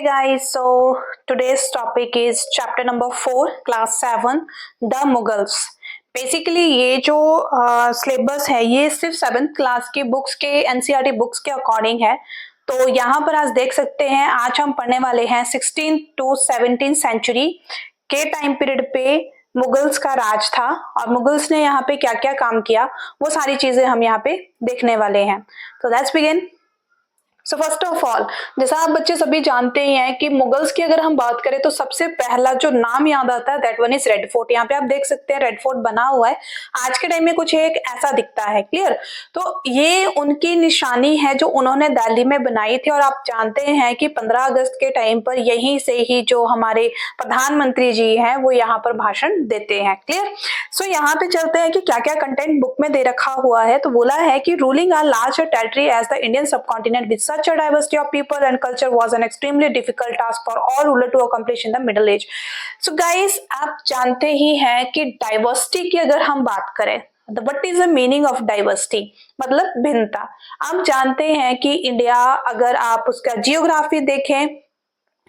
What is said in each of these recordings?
guys, so today's topic is chapter number 4, class 7, the Mughals. Basically ये जो syllabus है ये सिर्फ 7th क्लास की बुक्स के एनसीईआरटी बुक्स के अकॉर्डिंग है। तो यहाँ पर आज देख सकते हैं, आज हम पढ़ने वाले हैं 16th to 17th सेंचुरी के टाइम पीरियड पे मुगल्स का राज था और मुगल्स ने यहाँ पे क्या क्या काम किया वो सारी चीजें हम यहाँ पे देखने वाले हैं। तो let's begin. So first of all, जैसा आप बच्चे सभी जानते ही हैं कि मुगल्स की अगर हम बात करें तो सबसे पहला जो नाम याद आता है that one is red fort. यहाँ पे आप देख सकते हैं रेड फोर्ट बना हुआ है, आज के टाइम में कुछ एक ऐसा दिखता है। क्लियर? तो ये उनकी निशानी है जो उन्होंने दिल्ली में बनाई थी और आप जानते हैं कि 15 अगस्त के टाइम पर यहीं से ही जो हमारे प्रधानमंत्री जी हैं वो यहाँ पर भाषण देते हैं। क्लियर? सो यहाँ पे चलते हैं कि क्या क्या कंटेंट बुक में दे रखा हुआ है। तो बोला है कि ruling a large territory as the Indian subcontinent with such a diversity of people and culture was an extremely difficult task for all ruler to accomplish in the middle age. So guys, आप जानते ही हैं कि diversity की अगर हम बात करें, what is the meaning of diversity, मतलब भिन्नता। आप जानते हैं कि इंडिया, अगर आप उसका जियोग्राफी देखें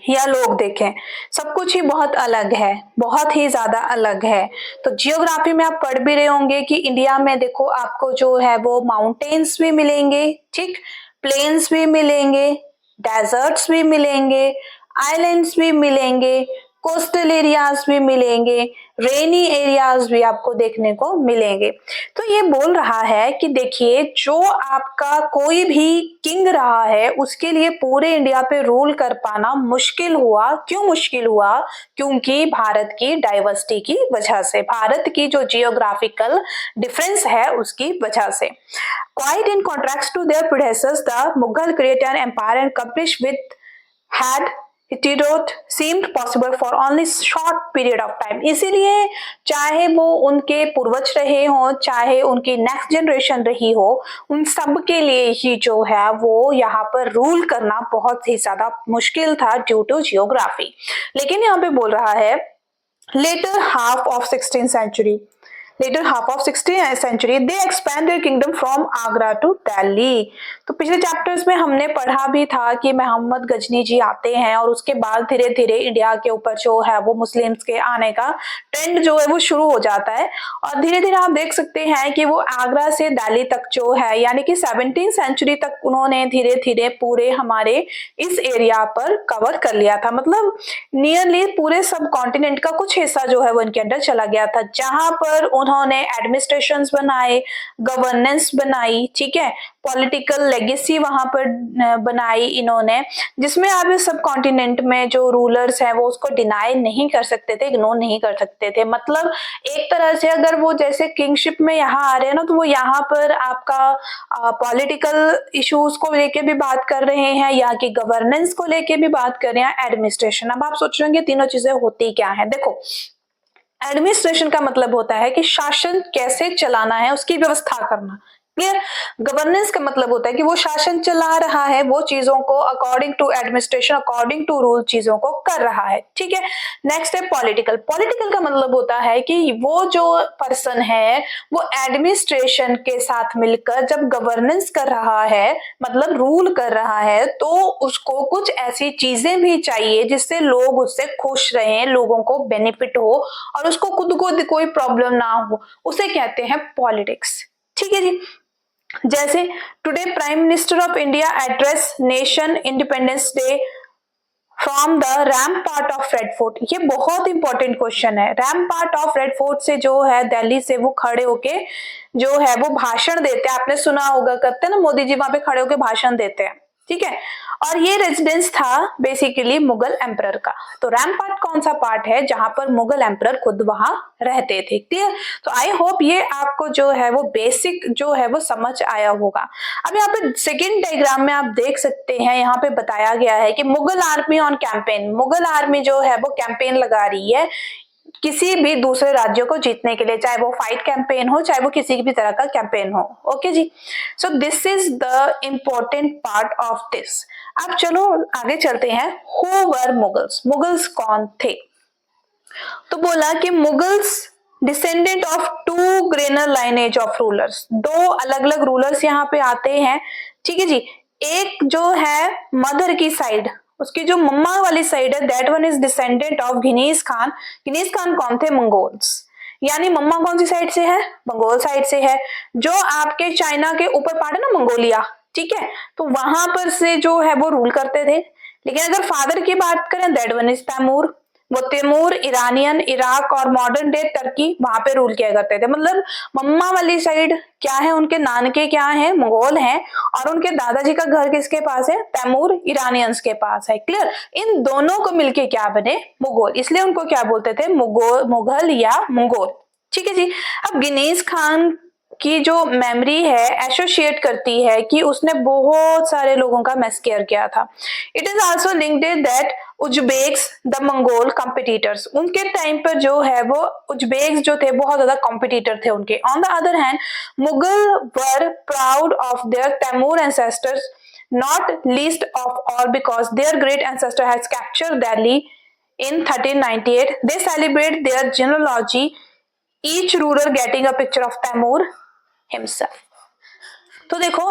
या लोग देखें, सब कुछ ही बहुत अलग है, बहुत ही ज्यादा अलग है। तो जियोग्राफी में आप पढ़ भी रहे होंगे कि इंडिया में देखो आपको जो है वो माउंटेन्स भी मिलेंगे, ठीक, प्लेन्स भी मिलेंगे, डेजर्ट्स भी मिलेंगे, आइलैंड्स भी मिलेंगे, कोस्टल एरियाज भी मिलेंगे, रेनी एरियाज भी आपको देखने को मिलेंगे। तो ये बोल रहा है कि देखिए, जो आपका कोई भी किंग रहा है उसके लिए पूरे इंडिया पे रूल कर पाना मुश्किल हुआ। क्यों मुश्किल हुआ? क्योंकि भारत की डाइवर्सिटी की वजह से, भारत की जो जियोग्राफिकल डिफरेंस है उसकी वजह से। Quite in contrast to their predecessors, the Mughal created an empire and accomplished with had hitherto seemed possible for only short period of time। इसीलिए चाहे वो उनके पूर्वज रहे हो, चाहे उनकी नेक्स्ट जनरेशन रही हो, उन सब के लिए ही जो है वो यहाँ पर रूल करना बहुत ही ज्यादा मुश्किल था ड्यू टू जियोग्राफी। लेकिन यहाँ पे बोल रहा है later half of 16th century they expand their kingdom from Agra to Delhi। तो पिछले चैप्टर्स में हमने पढ़ा भी था कि मोहम्मद गजनी जी आते हैं और उसके बाद धीरे धीरे इंडिया के ऊपर जो है वो मुस्लिम्स के आने का ट्रेंड जो है वो शुरू हो जाता है और धीरे धीरे आप देख सकते हैं कि वो आगरा से दिल्ली तक जो है, यानी कि 17th सेंचुरी तक उन्होंने धीरे धीरे पूरे हमारे इस एरिया पर कवर कर लिया था। मतलब नियरली पूरे सब कॉन्टिनेंट का कुछ हिस्सा जो है वो इनके अंदर चला गया था, जहां पर उन्होंने एडमिनिस्ट्रेशंस बनाए, गवर्नेंस बनाई, ठीक है, पॉलिटिकल लेगेसी वहां पर बनाई इन्होंने, जिसमें आप इस सब कॉन्टिनेंट में जो रूलर्स हैं वो उसको डिनाई नहीं कर सकते थे, इग्नोर नहीं कर सकते थे। मतलब एक तरह से अगर वो जैसे किंगशिप में यहाँ आ रहे हैं ना, तो वो यहाँ पर आपका पॉलिटिकल इश्यूज को लेके भी बात कर रहे हैं, यहाँ की गवर्नेंस को लेके भी बात कर रहे हैं, एडमिनिस्ट्रेशन। अब आप सोच रहे हैं तीनों चीजें होती क्या है। देखो, एडमिनिस्ट्रेशन का मतलब होता है कि शासन कैसे चलाना है उसकी व्यवस्था करना। क्लियर? गवर्नेंस का मतलब होता है कि वो शासन चला रहा है, वो चीजों को according to administration, according to rule चीजों को कर रहा है। ठीक है। नेक्स्ट है पॉलिटिकल। पॉलिटिकल का मतलब होता है कि वो जो पर्सन है वो एडमिनिस्ट्रेशन के साथ मिलकर जब गवर्नेंस कर रहा है, मतलब रूल कर रहा है, तो उसको कुछ ऐसी चीजें भी चाहिए जिससे लोग उससे खुश रहें, लोगों को बेनिफिट हो और उसको खुद को कोई प्रॉब्लम ना हो, उसे कहते हैं पॉलिटिक्स। ठीक है जी। जैसे today prime minister of India address nation independence day from the rampart of red fort. ये बहुत इंपॉर्टेंट क्वेश्चन है। रैम्पार्ट ऑफ रेड फोर्ट से जो है दिल्ली से वो खड़े होके जो है वो भाषण देते हैं। आपने सुना होगा, करते हैं ना, मोदी जी वहां पे खड़े होके भाषण देते हैं। ठीक है। और ये रेजिडेंस था बेसिकली मुगल एम्परर का। तो रैम्पार्ट कौन सा पार्ट है जहां पर मुगल एम्परर खुद वहां रहते थे। क्लियर? तो आई होप ये आपको जो है वो बेसिक जो है वो समझ आया होगा। अब यहाँ पे सेकेंड डायग्राम में आप देख सकते हैं, यहाँ पे बताया गया है कि Mughal army on campaign. Mughal army जो है वो कैंपेन लगा रही है किसी भी दूसरे राज्यों को जीतने के लिए, चाहे वो फाइट कैंपेन हो, चाहे वो किसी भी तरह का कैंपेन हो। ओके जी। So this is the important part of this. अब चलो आगे चलते हैं। Who were Mughals? मुगल्स कौन थे? तो बोला कि Mughals descendant of two greater lineage of rulers. दो अलग अलग रूलर्स यहाँ पे आते हैं। ठीक है जी। एक जो है मदर की साइड, उसकी जो मम्मा वाली साइड है that one is descendant of Genghis Khan. Genghis Khan कौन थे? मंगोल्स। यानी मम्मा कौन सी साइड से है? मंगोल साइड से है। जो आपके चाइना के ऊपर पार्ट है ना मंगोलिया, ठीक है, तो वहां पर से जो है वो रूल करते थे। लेकिन अगर फादर की बात करें दैट वन इज तैमूर। वो तैमूर ईरानियन, इराक और मॉडर्न डे टर्की वहां पे रूल किया करते थे। मतलब मम्मा वाली साइड क्या है, उनके नानके क्या है? मंगोल हैं, और उनके दादाजी का घर किसके पास है? तैमूर ईरानियंस के पास है। क्लियर? इन दोनों को मिलके क्या बने? मुगल। इसलिए उनको क्या बोलते थे? मुगल या मंगोल। ठीक है जी। अब गिनीज खान की जो मेमोरी है एसोसिएट करती है कि उसने बहुत सारे लोगों का मैसकेयर किया था। It is also linked that Uzbeks the Mongol competitors, उनके टाइम पर जो है वो उज्बेक्स जो थे बहुत ज्यादा कॉम्पिटिटर थे उनके। On the other hand Mughal were proud of their Taimur ancestors, not least of all because their great ancestor has captured Delhi in 1398. They celebrate their genealogy, each ruler getting a picture of Taimur himself. तो देखो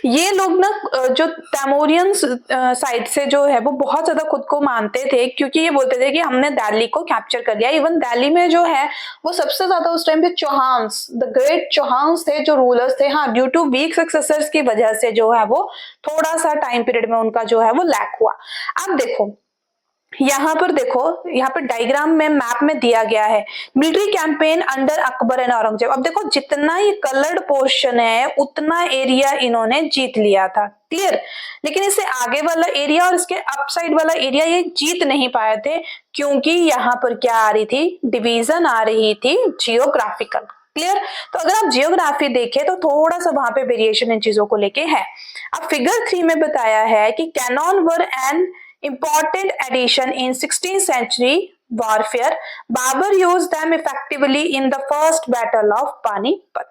ये लोग ना जो तैमूरियन side से जो है वो बहुत ज्यादा खुद को मानते थे, क्योंकि ये बोलते थे कि हमने दिल्ली को कैप्चर कर लिया। इवन दिल्ली में जो है वो सबसे ज्यादा उस टाइम पे चौहान्स, द ग्रेट चौहान्स थे जो रूलर्स थे। हाँ, ड्यू टू वीक सक्सेसर्स की वजह से जो है वो थोड़ा सा टाइम पीरियड में उनका जो है वो लैक हुआ। अब देखो यहाँ पर देखो, यहाँ पर डायग्राम में मैप में दिया गया है military campaign under Akbar and Aurangzeb. अब देखो जितना ये कलर्ड पोर्शन है उतना एरिया इन्होंने जीत लिया था। क्लियर? लेकिन इससे आगे वाला एरिया और इसके अपसाइड वाला एरिया ये जीत नहीं पाए थे, क्योंकि यहाँ पर क्या आ रही थी? डिवीजन आ रही थी जियोग्राफिकल। क्लियर? तो अगर आप जियोग्राफी देखें तो थोड़ा सा वहां पे वेरिएशन इन चीजों को लेके है। अब फिगर 3 में बताया है कि Canon were N important addition in 16th century warfare. Babur used them effectively in the first battle of Panipat.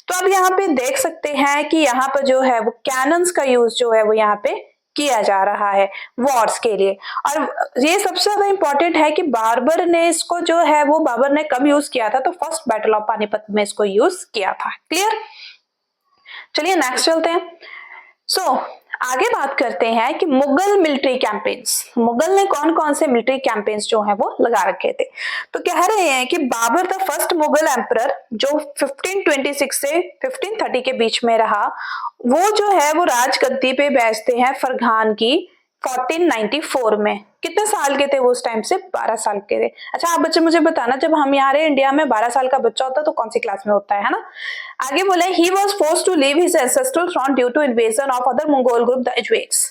तो अब यहाँ पे देख सकते हैं कि यहाँ पर जो है वो कैनन्स का यूज जो है वो यहाँ पे किया जा रहा है वॉर्स के लिए। और ये सबसे ज्यादा इंपॉर्टेंट है कि बाबर ने इसको जो है वो बाबर ने कब यूज किया था? तो फर्स्ट बैटल ऑफ पानीपत में इसको यूज किया था। क्लियर? चलिए नेक्स्ट चलते हैं। आगे बात करते हैं कि मुगल मिलिट्री कैंपेन्स, मुगल ने कौन कौन से मिलिट्री कैंपेन्स जो है वो लगा रखे थे। तो कह रहे हैं कि Babur the first Mughal emperor जो 1526 से 1530 के बीच में रहा, वो जो है वो राजगद्दी पे बैठते हैं फरगान की 1494 में। कितने साल के थे वो उस टाइम से? 12 साल के थे। अच्छा आप बच्चे मुझे बताना, जब हम यहाँ रहे इंडिया में 12 साल का बच्चा होता है तो कौन सी क्लास में होता है ना? आगे बोले he was forced to leave his ancestral throne due to invasion of other Mongol group the Uzbeks.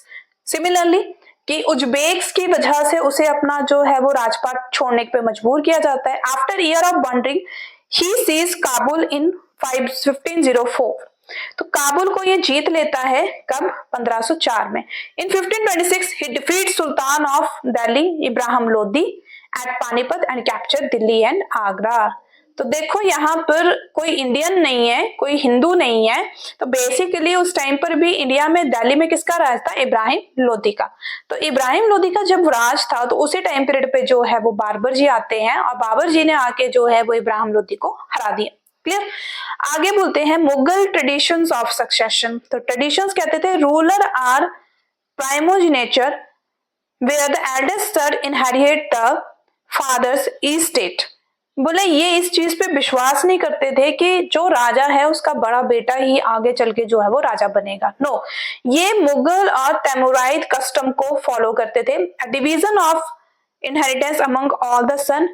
Similarly कि उज्बेक्स की वजह से उसे अपना जो है वो राजपाट छोड़ने पे मजबूर किया जाता है। After year of wandering he seize Kabul in 1504। तो काबुल को ये जीत लेता है कब? 1504 में। In 1526 he defeat sultan of Delhi Ibrahim Lodi at Panipat and capture Delhi and Agra. तो देखो यहाँ पर कोई इंडियन नहीं है, कोई हिंदू नहीं है, तो बेसिकली उस टाइम पर भी इंडिया में दिल्ली में किसका राज था? इब्राहिम लोदी का। तो इब्राहिम लोदी का जब राज था तो उसी टाइम पीरियड पे जो है वो बाबर जी आते हैं और बाबर जी ने आके जो है वो इब्राहिम लोदी को हरा दिया। क्लियर? आगे बोलते हैं मुगल ट्रेडिशंस ऑफ सक्सेशन। तो ट्रेडिशंस कहते थे ruler are primogeniture where the eldest son inherit the father's estate. बोले ये इस चीज पे विश्वास नहीं करते थे कि जो राजा है उसका बड़ा बेटा ही आगे चल के जो है वो राजा बनेगा। नो, ये मुगल और तैमूराइद कस्टम को फॉलो करते थे। Division of inheritance among all the son,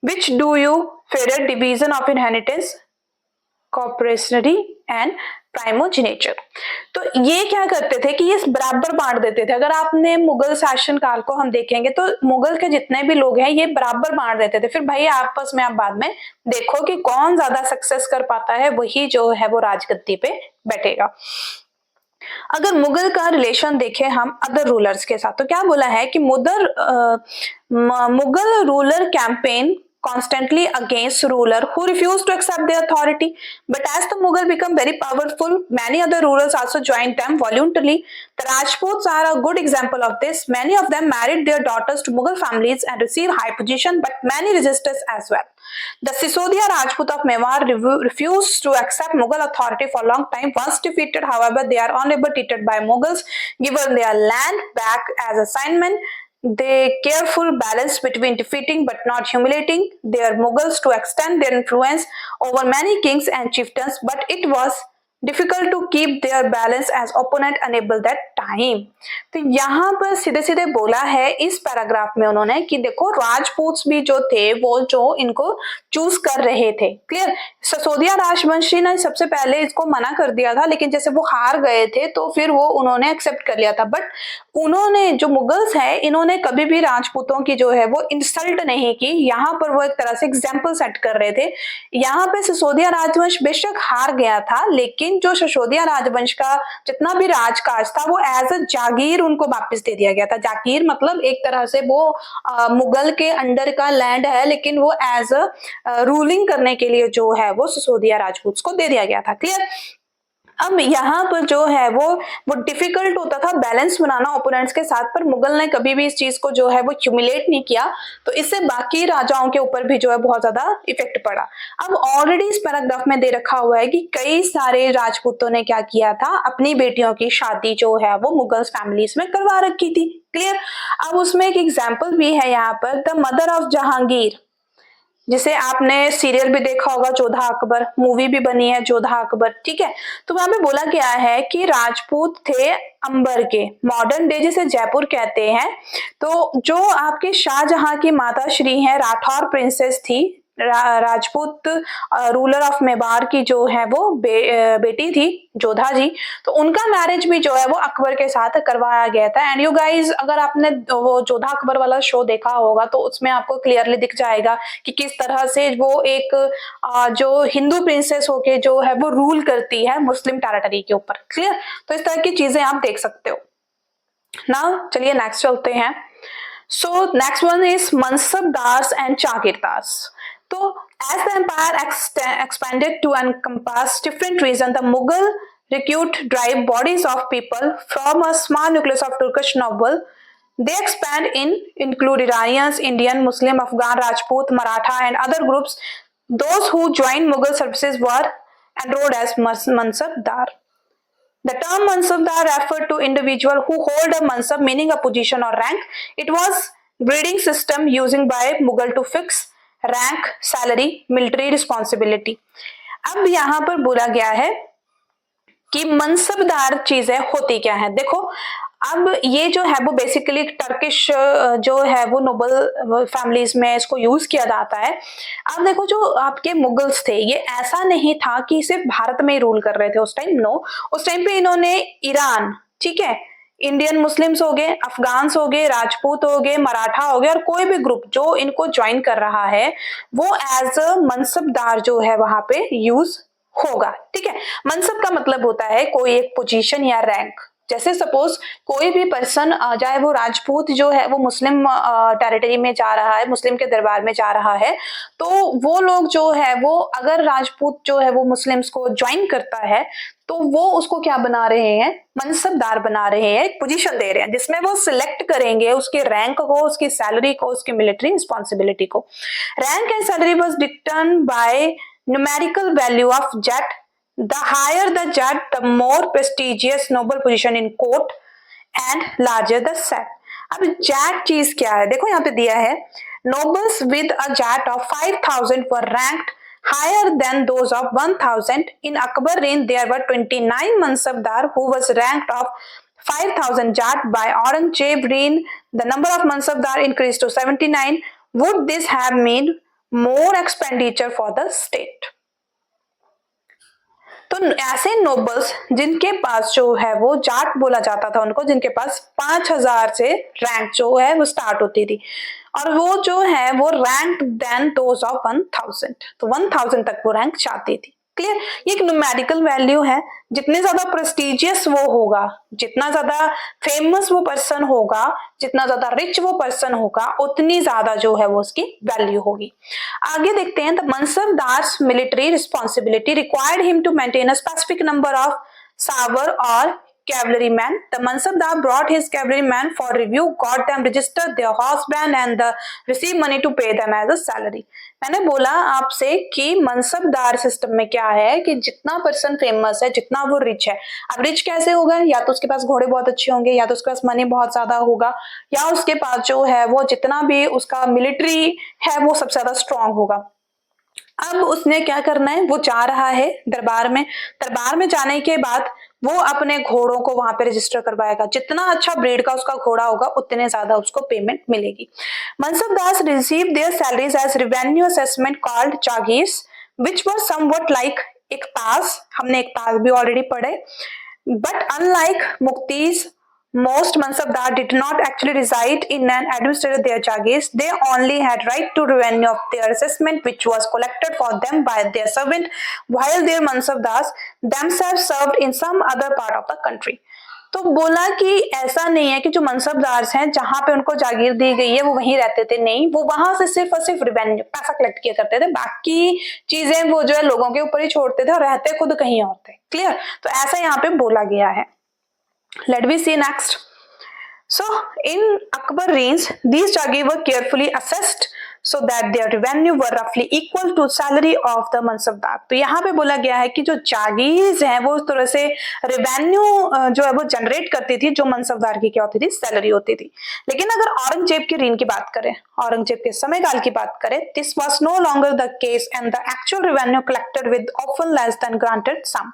which do you favour? Division of inheritance coparcenary and primogeniture. तो ये क्या करते थे कि ये बराबर बांट देते थे। अगर आपने मुगल शासन काल को हम देखेंगे तो मुगल के जितने भी लोग हैं ये बराबर बांट देते थे। फिर भाई आपस में आप बाद में देखो कि कौन ज्यादा सक्सेस कर पाता है, वही जो है वो राजगद्दी पे बैठेगा। अगर मुगल का रिलेशन देखें हम अदर रूलर्स के साथ, तो क्या बोला है कि Mughal ruler campaign constantly against ruler who refused to accept their authority. But as the Mughal become very powerful, many other rulers also joined them voluntarily. The Rajputs are a good example of this. Many of them married their daughters to Mughal families and received high position, but many resisted as well. The Sisodia Rajput of Mewar refused to accept Mughal authority for a long time. Once defeated, however, they are honorably treated by Mughals, given their land back as assignment. They careful balance between defeating but not humiliating their Mughals to extend their influence over many kings and chieftains, but it was difficult to keep their balance as opponent unable that time. तो यहाँ पर सीधे सीधे बोला है इस paragraph में उन्होंने कि देखो राजपूत भी जो थे वो जो इनको चूज कर रहे थे। क्लियर, ससोदिया राजवंशी ने सबसे पहले इसको मना कर दिया था, लेकिन जैसे वो हार गए थे तो फिर वो उन्होंने एक्सेप्ट कर लिया था। बट उन्होंने जो मुगल्स है इन्होंने कभी भी राजपूतों की जो है वो इंसल्ट नहीं की। यहाँ पर वो एक तरह से एग्जाम्पल सेट कर रहे थे। यहाँ पे सिसोदिया राजवंश बेशक हार गया था, लेकिन जो सिसोदिया राजवंश का जितना भी राजकाज था वो एज अ जागीर उनको वापस दे दिया गया था। जागीर मतलब एक तरह से वो मुगल के अंडर का लैंड है, लेकिन वो एज अ रूलिंग करने के लिए जो है वो सिसोदिया राजपूत को दे दिया गया था। क्लियर। अब यहाँ पर जो है वो डिफिकल्ट होता था बैलेंस बनाना ओपोनेंट्स के साथ, पर मुगल ने कभी भी इस चीज को जो है वो ह्यूमिलेट नहीं किया, तो इससे बाकी राजाओं के ऊपर भी जो है बहुत ज्यादा इफेक्ट पड़ा। अब ऑलरेडी इस पैराग्राफ में दे रखा हुआ है कि कई सारे राजपूतों ने क्या किया था, अपनी बेटियों की शादी जो है वो मुगल्स फैमिलीज में करवा रखी थी। क्लियर। अब उसमें एक एग्जाम्पल भी है यहाँ पर, द मदर ऑफ जहांगीर, जिसे आपने सीरियल भी देखा होगा जोधा अकबर, मूवी भी बनी है जोधा अकबर। ठीक है, तो वहां पे बोला गया है कि राजपूत थे अंबर के, मॉडर्न डे जिसे जयपुर कहते हैं। तो जो आपके शाहजहां की माता श्री हैं, राठौर प्रिंसेस थी, राजपूत रूलर ऑफ मेवाड़ की जो है वो बेटी थी जोधा जी, तो उनका मैरिज भी जो है वो अकबर के साथ करवाया गया था। एंड यू गाइज, अगर आपने वो जोधा अकबर वाला शो देखा होगा तो उसमें आपको क्लियरली दिख जाएगा कि किस तरह से वो एक जो हिंदू प्रिंसेस होके जो है वो रूल करती है मुस्लिम टेरिटरी के ऊपर। क्लियर, तो इस तरह की चीजें आप देख सकते हो। नाउ चलिए नेक्स्ट चलते हैं। So next one is Mansabdars and Jagirdars. So, as the empire expanded to encompass different regions, the Mughal recruit drive bodies of people from a small nucleus of Turkish noble. They expand include Iranians, Indian, Muslim, Afghan, Rajput, Maratha, and other groups. Those who joined Mughal services were enrolled as Mansabdar. The term Mansabdar referred to individual who hold a mansab, meaning a position or rank. It was grading system using by Mughal to fix rank, salary, military responsibility. अब यहां पर बोला गया है कि मनसबदार चीजें होती क्या है। देखो, अब ये जो है वो बेसिकली टर्किश जो है वो नोबल फैमिलीज में इसको यूज किया जाता है। अब देखो, जो आपके मुगल्स थे ये ऐसा नहीं था कि सिर्फ भारत में ही रूल कर रहे थे उस टाइम। नो, उस टाइम पे इन्होंने ईरान, ठीक है, इंडियन मुस्लिम्स हो गए, अफगान्स हो गए, राजपूत हो गए, मराठा हो गए, और कोई भी ग्रुप जो इनको ज्वाइन कर रहा है वो एज अ मनसबदार जो है वहां पे यूज होगा। ठीक है, मनसब का मतलब होता है कोई एक पोजीशन या रैंक। जैसे सपोज कोई भी पर्सन, चाहे वो राजपूत जो है वो मुस्लिम टेरिटरी में जा रहा है, मुस्लिम के दरबार में जा रहा है, तो वो लोग जो है वो अगर राजपूत जो है वो मुस्लिम्स को ज्वाइन करता है तो वो उसको क्या बना रहे हैं, मनसबदार बना रहे हैं, एक पोजीशन दे रहे हैं जिसमें वो सिलेक्ट करेंगे उसके रैंक को, उसकी सैलरी को, उसकी मिलिट्री रिस्पॉन्सिबिलिटी को। Rank and salary was determined by numerical value of jet. The higher the jet, the more prestigious noble position in court and larger the set. अब jet चीज क्या है, देखो यहाँ पे दिया है, nobles with a jet of 5,000 were ranked higher than those of 1,000. In Akbar reign there were 29 mansabdar who was ranked of 5,000 jat. By Aurangzeb reign the number of mansabdar increased to 79. Would this have meant more expenditure for the state? तो ऐसे nobles जिनके पास जो है वो जाट बोला जाता था उनको, जिनके पास 5,000 से रैंक जो है वो स्टार्ट होती थी, और वो जो है वो रैंक देन दोज ऑफ 1,000, तो 1,000 तक वो रैंक चाहती थी। क्लियर, ये एक न्यूमेरिकल वैल्यू है। जितने ज्यादा प्रेस्टिजियस वो होगा, जितना ज्यादा फेमस वो पर्सन होगा, जितना ज्यादा रिच वो पर्सन होगा, उतनी ज्यादा जो है वो उसकी वैल्यू होगी। आगे देखते हैं, the Mansabdars military responsibility required him to maintain a specific number of sawar और cavalryman. The Mansabdar brought his cavalryman for review, got them registered their horse brand and received money to pay them as a salary. मैंने बोला आपसे कि mansabdar system में क्या है कि जितना पर्सन फेमस है, जितना वो रिच है, अब रिच कैसे होगा, या तो उसके पास घोड़े बहुत अच्छे होंगे, या तो उसके पास मनी बहुत ज्यादा होगा, या उसके पास जो है वो जितना भी उसका मिलिट्री है वो सबसे ज्यादा स्ट्रांग होगा। अब उसने क्या करना है, वो जा रहा है दरबार में। दरबार में जाने के बाद वो अपने घोड़ों को वहां पे रजिस्टर करवाएगा। जितना अच्छा ब्रीड का उसका घोड़ा होगा उतने ज्यादा उसको पेमेंट मिलेगी। Mansabdars receive their salaries as revenue assessment called jagirs which were somewhat like iqtas. हमने इकतास भी ऑलरेडी पढ़े। But unlike muqtis, most Mansabdar did not actually reside in and administer their jagirs. They only had right to revenue of their assessment, which was collected for them by their servant, while their Mansabdars themselves served in some other part of the country. तो बोला कि ऐसा नहीं है कि जो मनसबदार हैं जहां पे उनको जागीर दी गई है वो वहीं रहते थे, नहीं, वो वहां से सिर्फ और सिर्फ रिवेन्यू पैसा कलेक्ट किया करते थे, बाकी चीजें वो जो है लोगों के ऊपर ही छोड़ते थे और रहते खुद कहीं और थे। क्लियर, तो ऐसा यहाँ पे बोला गया है। Let we see next. So in Akbar reigns, these jagir were carefully assessed so that their revenue were roughly equal to salary of the mansabdar. तो यहाँ पे बोला गया है कि जो जागीर हैं वो उस तरह से रेवेन्यू जो है वो जनरेट करती थी, जो मनसबदार की क्या होती थी, सैलरी होती थी। लेकिन अगर औरंगजेब की रीन की बात करें, औरंगजेब के समयकाल की बात करें, this was no longer the case and the actual revenue collected with often less than granted sum.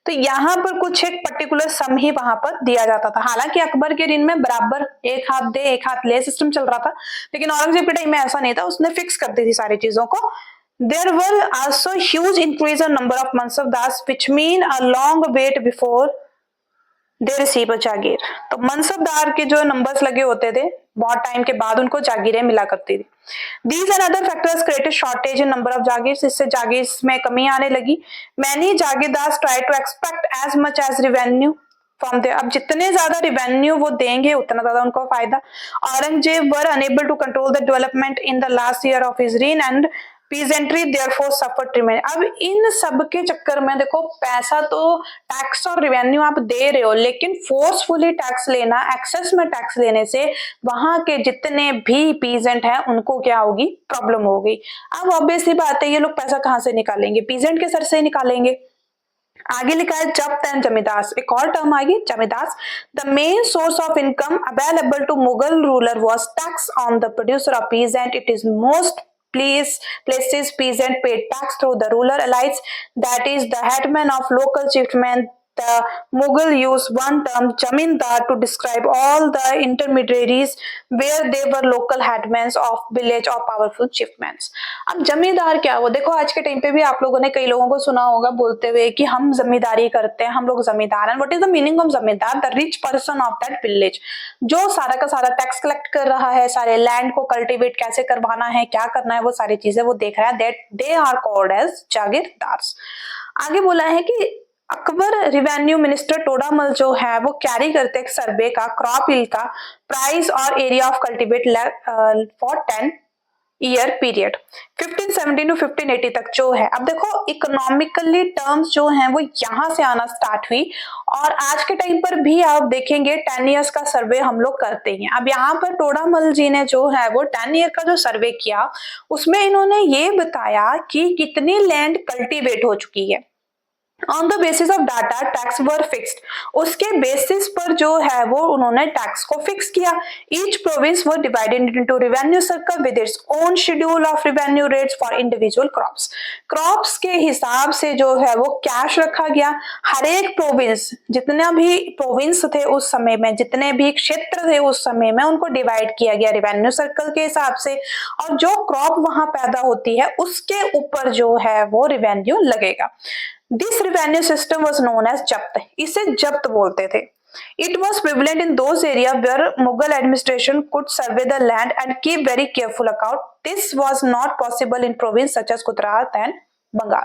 तो यहाँ पर कुछ एक पर्टिकुलर सम ही वहां पर दिया जाता था। हालांकि अकबर के ऋण में बराबर एक हाथ दे एक हाथ ले सिस्टम चल रहा था, लेकिन औरंगजेब के टाइम में ऐसा नहीं था, उसने फिक्स कर दी थी सारी चीजों को। There were also huge increase in number of mansabdars which mean a long wait before they receive a jagir. तो मनसबदार के जो नंबर्स लगे होते थे, बहुत टाइम के बाद उनको जागीरें मिला करती थी। These and other factors created shortage in number of jagirs, इससे जागीर्स में कमी आने लगी। Many Jagirdar try to expect as much as revenue from there। अब जितने ज्यादा रिवेन्यू वो देंगे उतना ज्यादा उनको फायदा। Aurangzeb were unable to control the development in the last year of his reign and peasantry therefore suffered treatment. अब इन सब के चक्कर में देखो, पैसा तो टैक्स और रेवेन्यू आप दे रहे हो, लेकिन फोर्सफुली टैक्स लेना, एक्सेस में टैक्स लेने से वहां के जितने भी पीजेंट हैं उनको क्या होगी, प्रॉब्लम होगी। अब ऑब्वियसली बात है, ये लोग पैसा कहां से निकालेंगे, पीजेंट के सर से ही निकालेंगे। आगे लिखा है जब्त एंड जमींदास, एक और टर्म आएगी zamindars. The main source of income available to Mughal ruler was tax on the producer of peasant. It is most places peasant paid tax through the ruler elites, that is the headman of local chiefmen. The Mughal used one term jamindar to describe all the intermediaries where they were local headmen of village or powerful chiefmen। अब जमींदार क्या वो देखो, आज के time पे भी आप लोगों ने कई लोगों को सुना होगा बोलते हुए कि हम जमींदारी करते हैं, हम लोग जमींदार हैं। What is the meaning of zamindar? The rich person of that village, जो सारा का सारा टैक्स कलेक्ट कर रहा है, सारे लैंड को कल्टीवेट कैसे करवाना है, क्या करना है, वो सारी चीजें वो देख रहा है। That they are called as jagirdars. आगे बोला है कि अकबर रिवेन्यू मिनिस्टर टोडामल जो है वो कैरी करते एक सर्वे का क्रॉप हिल का प्राइस और area of cultivate for 10 year period 1570 to 1580 तक जो है। अब देखो इकोनॉमिकली टर्म्स जो हैं वो यहाँ से आना स्टार्ट हुई, और आज के टाइम पर भी आप देखेंगे 10 ईयर्स का सर्वे हम लोग करते हैं। अब यहाँ पर टोडामल जी ने जो है वो 10 ईयर का जो सर्वे किया, उसमें इन्होंने ये बताया कि कितनी लैंड कल्टीवेट हो चुकी है। On the basis of data tax were fixed, उसके बेसिस पर जो है वो उन्होंने टैक्स को फिक्स किया। Each province were divided into revenue circle with its own schedule of revenue rates for individual crops. Crops के हिसाब से जो है वो कैश रखा गया। हर एक प्रोविंस, जितना भी प्रोविंस थे उस समय में, जितने भी क्षेत्र थे उस समय में, उनको डिवाइड किया गया रेवेन्यू सर्कल के हिसाब से, और जो क्रॉप वहां पैदा होती है उसके ऊपर जो है वो रेवेन्यू लगेगा। This revenue system was known as जब्त, इसे जब्त बोलते थे। It was prevalent in those areas where Mughal administration could survey the land and keep very careful account. This was not possible in provinces such as Gujarat and Bengal.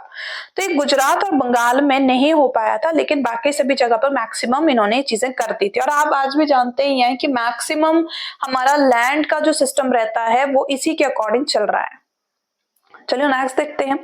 तो ये गुजरात और बंगाल में नहीं हो पाया था, लेकिन बाकी सभी जगह पर मैक्सिमम इन्होंने चीजें कर दी थी। और आप आज भी जानते ही हैं कि मैक्सिमम हमारा लैंड का जो सिस्टम रहता है वो इसी के अकॉर्डिंग चल रहा है। चलिए नेक्स्ट देखते हैं।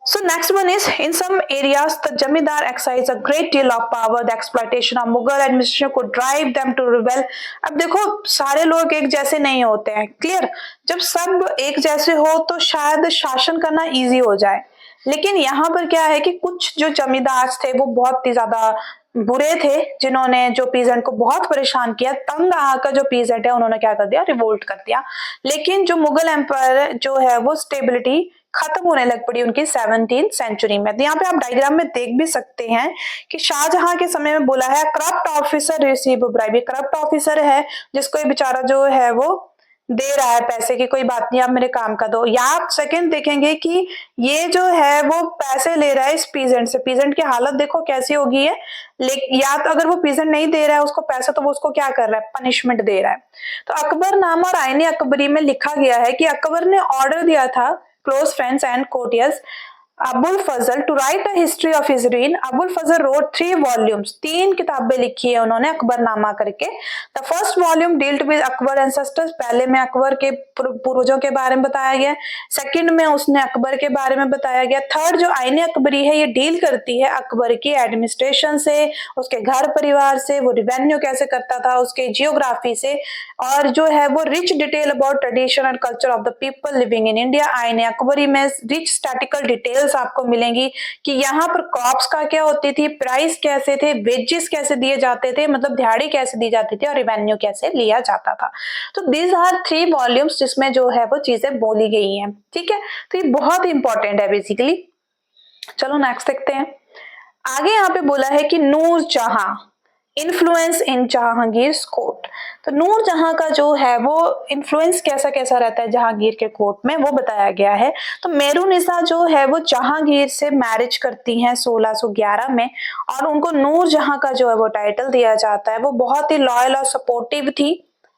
So next one is, in some areas the Jamindar exercised a great deal of power. The exploitation of Mughal administration could drive them to rebel. अब देखो सारे लोग एक जैसे नहीं होते हैं, क्लियर। जब सब एक जैसे हो तो शायद शासन करना इजी हो जाए, लेकिन यहाँ पर क्या है कि कुछ जो जमींदार थे वो बहुत ही ज्यादा बुरे थे, जिन्होंने जो पीजेंट को बहुत परेशान किया। तंग आकर जो पीजेंट है उन्होंने क्या कर दिया, रिवोल्ट कर दिया। लेकिन जो मुगल एम्पायर जो है वो स्टेबिलिटी खत्म होने लग पड़ी उनकी 17th सेंचुरी में। तो यहाँ पे आप डायग्राम में देख भी सकते हैं कि शाहजहां के समय में बोला है corrupt officer receive bribe. Corrupt officer है जिसको ये बेचारा जो है वो दे रहा है पैसे की, कोई बात नहीं आप मेरे काम का दो। या आप सेकंड देखेंगे कि ये जो है वो पैसे ले रहा है इस पीजेंट से। पीजेंट की हालत देखो कैसी होगी है। या तो अगर वो पीजेंट नहीं दे रहा है उसको पैसा, तो वो उसको क्या कर रहा है, पनिशमेंट दे रहा है। तो अकबरनामा और आईने अकबरी में लिखा गया है कि अकबर ने ऑर्डर दिया था close friends and courtiers Abul Fazl to write a history of his reign। Abul Fazl wrote 3 volumes, 3 किताबें लिखी है उन्होंने अकबरनामा करके। The first volume dealt with Akbar ancestors, पहले में अकबर के पूर्वजों के बारे में बताया गया। सेकंड में उसने अकबर के बारे में बताया गया। थर्ड जो आईने अकबरी है ये डील करती है अकबर की एडमिनिस्ट्रेशन से, उसके घर परिवार से, वो रिवेन्यू कैसे करता था, उसके जियोग्राफी से, और जो है वो rich detail about tradition and culture of the people living in India. आईने अकबरी में रिच स्टैटिकल डिटेल्स आपको मिलेंगी कि यहाँ पर क्रॉप्स का क्या होती थी, प्राइस कैसे थे, वेजेस कैसे दिए जाते थे, मतलब दिहाड़ी कैसे दी जाती थी, और रिवेन्यू कैसे लिया जाता था। तो दीज आर 3 वॉल्यूम्स जिसमें जो है वो चीजें बोली गई हैं, ठीक है। तो ये बहुत इंपॉर्टेंट है बेसिकली। चलो नेक्स्ट देखते हैं। आगे यहाँ पे बोला है कि Nurjahan influence in Jahangir court. तो नूरजहां का जो है वो इन्फ्लुएंस कैसा कैसा रहता है जहांगीर के कोर्ट में, वो बताया गया है। तो मेहरुनिसा जो है वो जहांगीर से मैरिज करती हैं 1611 में, और उनको नूरजहां का जो है वो टाइटल दिया जाता है। वो बहुत ही लॉयल और सपोर्टिव थी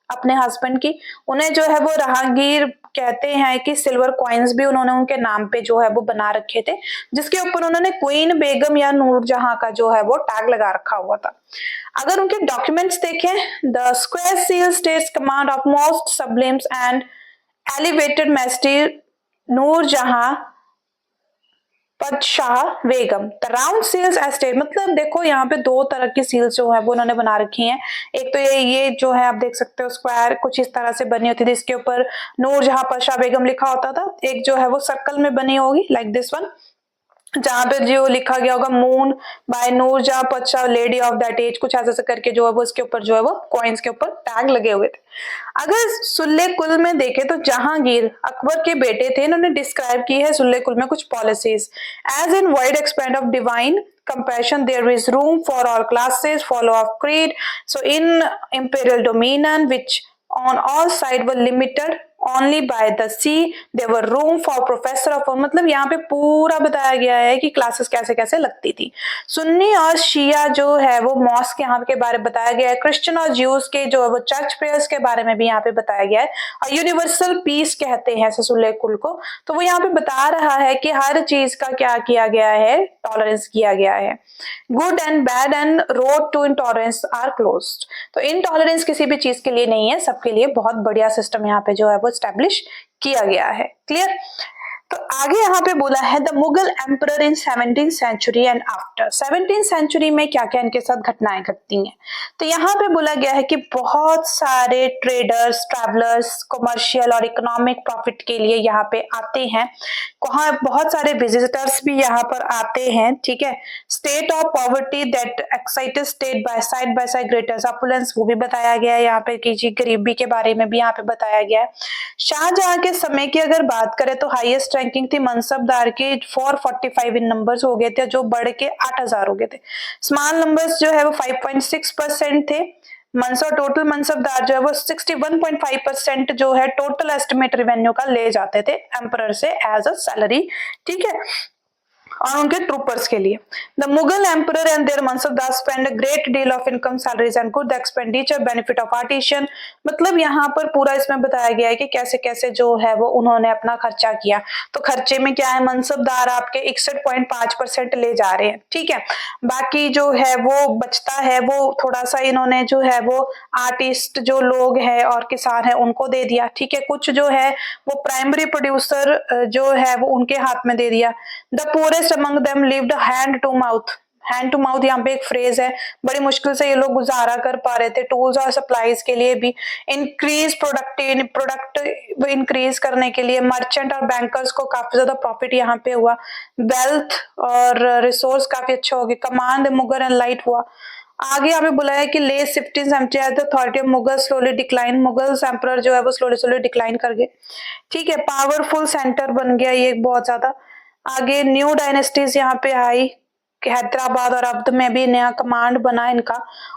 अपने हस्बैंड की। उन्हें जो है वो जहांगीर कहते हैं कि सिल्वर कॉइन्स भी उन्होंने उनके नाम पे जो है वो बना रखे थे, जिसके ऊपर उन्होंने क्वीन बेगम या नूरजहां का जो है वो टैग लगा रखा हुआ था। अगर उनके डॉक्यूमेंट्स देखें, the square seal states command of most sublimes and elevated majesty Nur Jahan Padshah Begum. The round seals estate, मतलब देखो यहाँ पे 2 तरह की सील्स जो है वो उन्होंने बना रखी हैं। एक तो ये जो है आप देख सकते हो स्क्वायर कुछ इस तरह से बनी होती थी, इसके ऊपर नूरजहां पदशाह बेगम लिखा होता था। एक जो है वो सर्कल में बनी होगी लाइक दिस वन, जहां पे जो लिखा गया होगा moon by Nur Jahan Padshah lady of that age, कुछ ऐसा करके जो है वो इसके ऊपर जो है वो कॉइन्स के ऊपर टैग लगे हुए थे। अगर सुल्ले कुल में देखे तो जहांगीर अकबर के बेटे थे, इन्होंने डिस्क्राइब की है सुल्ले कुल में कुछ policies. As in wide expand of divine compassion there is room for all classes follow of creed, so in imperial dominion which on all side were limited only by the sea there were room for professor of, मतलब यहाँ पे पूरा बताया गया है कि classes कैसे कैसे लगती थी। सुन्नी और शिया जो है वो मॉस्क यहाँ के बारे में बताया गया है। क्रिश्चियन और ज्यूज के जो है वो चर्च प्रेयर्स के बारे में भी यहाँ पे बताया गया है। और यूनिवर्सल पीस कहते हैं ससुल्ले कुल को। तो वो यहाँ पे बता रहा है कि हर चीज का क्या किया गया है, टॉलरेंस किया गया है। Good and bad and road to intolerance are closed. तो इनटॉलरेंस किसी भी चीज के लिए नहीं है, सबके लिए बहुत बढ़िया सिस्टम यहाँ पे जो है वो एस्टेब्लिश किया गया है। क्लियर। तो आगे यहाँ पे बोला है the Mughal emperor in 17th century and after. 17th century में क्या क्या इनके साथ घटनाएं घटती हैं। तो यहाँ पे बोला गया है कि बहुत सारे ट्रेडर्स, ट्रैवलर्स कमर्शियल और इकोनॉमिक प्रॉफिट के लिए यहाँ पे आते हैं। वहाँ बहुत सारे विजिटर्स भी यहाँ पर आते हैं, ठीक है। State of poverty that excited state by side greater opulence, वो भी बताया गया है यहाँ पे कि जी गरीबी के बारे में भी यहाँ पे बताया गया है। शाहजहां के समय की अगर बात करें तो हाईएस्ट रैंकिंग थी मनसबदार की 445 इन नंबर्स हो गए थे, जो बढ़ के 8000 हो गए थे। स्मॉल नंबर्स जो है वो 5.6% थे। टोटल मनसबदार जो है वो 61.5% जो है टोटल एस्टिमेट रेवेन्यू का ले जाते थे एम्परर से एज अ सैलरी, ठीक है। और उनके ट्रूपर्स के लिए। The Mughal emperor and their mansabdar spend a great deal of income, salaries and good expenditure, benefit of artisan. मतलब यहाँ पर पूरा इसमें बताया गया है कि कैसे कैसे जो है वो उन्होंने अपना खर्चा किया। तो खर्चे में क्या है, मनसबदार आपके 61.5% ले जा रहे हैं, ठीक है। बाकी जो है वो बचता है वो थोड़ा सा इन्होंने जो है वो आर्टिस्ट जो लोग हैं और किसान है उनको दे दिया, ठीक है। कुछ जो है वो प्राइमरी प्रोड्यूसर जो है वो उनके हाथ में दे दिया। The poorest among them lived hand to mouth. Hand to mouth यहाँ पे एक फ्रेज है, बड़ी मुश्किल से ये लोग गुजारा कर पा रहे थे टूल्स और सप्लाईज के लिए भी। इंक्रीज प्रोडक्ट इंक्रीज करने के लिए मर्चेंट और बैंकर्स को काफी ज्यादा प्रॉफिट यहाँ पे हुआ। वेल्थ और रिसोर्स काफी अच्छा हो गया। कमांड मुगल एंड लाइट हुआ। आगे यहाँ पे बोला है कि late 1570 at the authority of Mughal slowly decline. Mughals emperor जो है वो स्लोली स्लोली डिक्लाइन कर गए, ठीक है। पावरफुल सेंटर बन गया ये बहुत ज्यादा। आगे न्यू डायनेस्टीज यहाँ पे आई, हैदराबाद और अवध में भी नया कमांड बना इनका।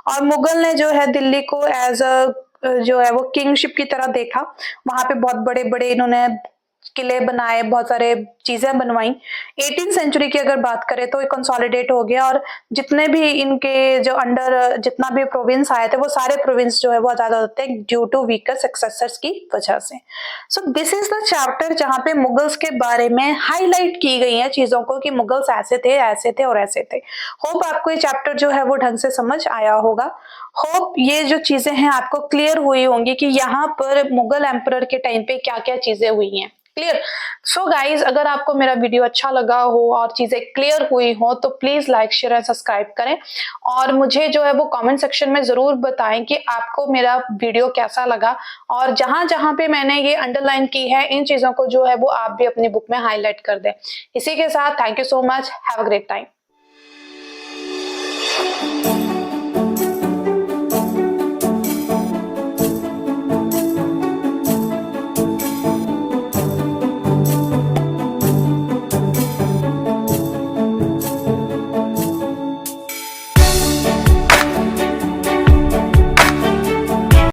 और मुगल ने जो है दिल्ली को एज अ जो है वो किंगशिप की तरह देखा। वहां पे बहुत बड़े बड़े इन्होंने किले बनाए, बहुत सारे चीजें बनवाई। 18th सेंचुरी की अगर बात करें तो कंसोलिडेट हो गया और जितने भी इनके जो अंडर जितना भी प्रोविंस आए थे वो सारे प्रोविंस जो है वो आजाद होते हैं ड्यू टू वीकर सक्सेसर्स की वजह से। सो दिस इज द चैप्टर जहां पे मुगल्स के बारे में हाईलाइट की गई है चीजों को कि मुगल्स ऐसे थे ऐसे थे और ऐसे थे। होप आपको ये चैप्टर जो है वो ढंग से समझ आया होगा। होप ये जो चीजें हैं आपको क्लियर हुई होंगी कि यहाँ पर मुगल एम्परर के टाइम पे क्या क्या चीजें हुई हैं। क्लियर। सो गाइज, अगर आपको मेरा वीडियो अच्छा लगा हो और चीजें क्लियर हुई हो तो please like share and subscribe करें और मुझे जो है वो कमेंट सेक्शन में जरूर बताएं कि आपको मेरा वीडियो कैसा लगा। और जहां जहां पे मैंने ये अंडरलाइन की है इन चीजों को जो है वो आप भी अपनी बुक में हाईलाइट कर दें। इसी के साथ thank you so much, have a great time.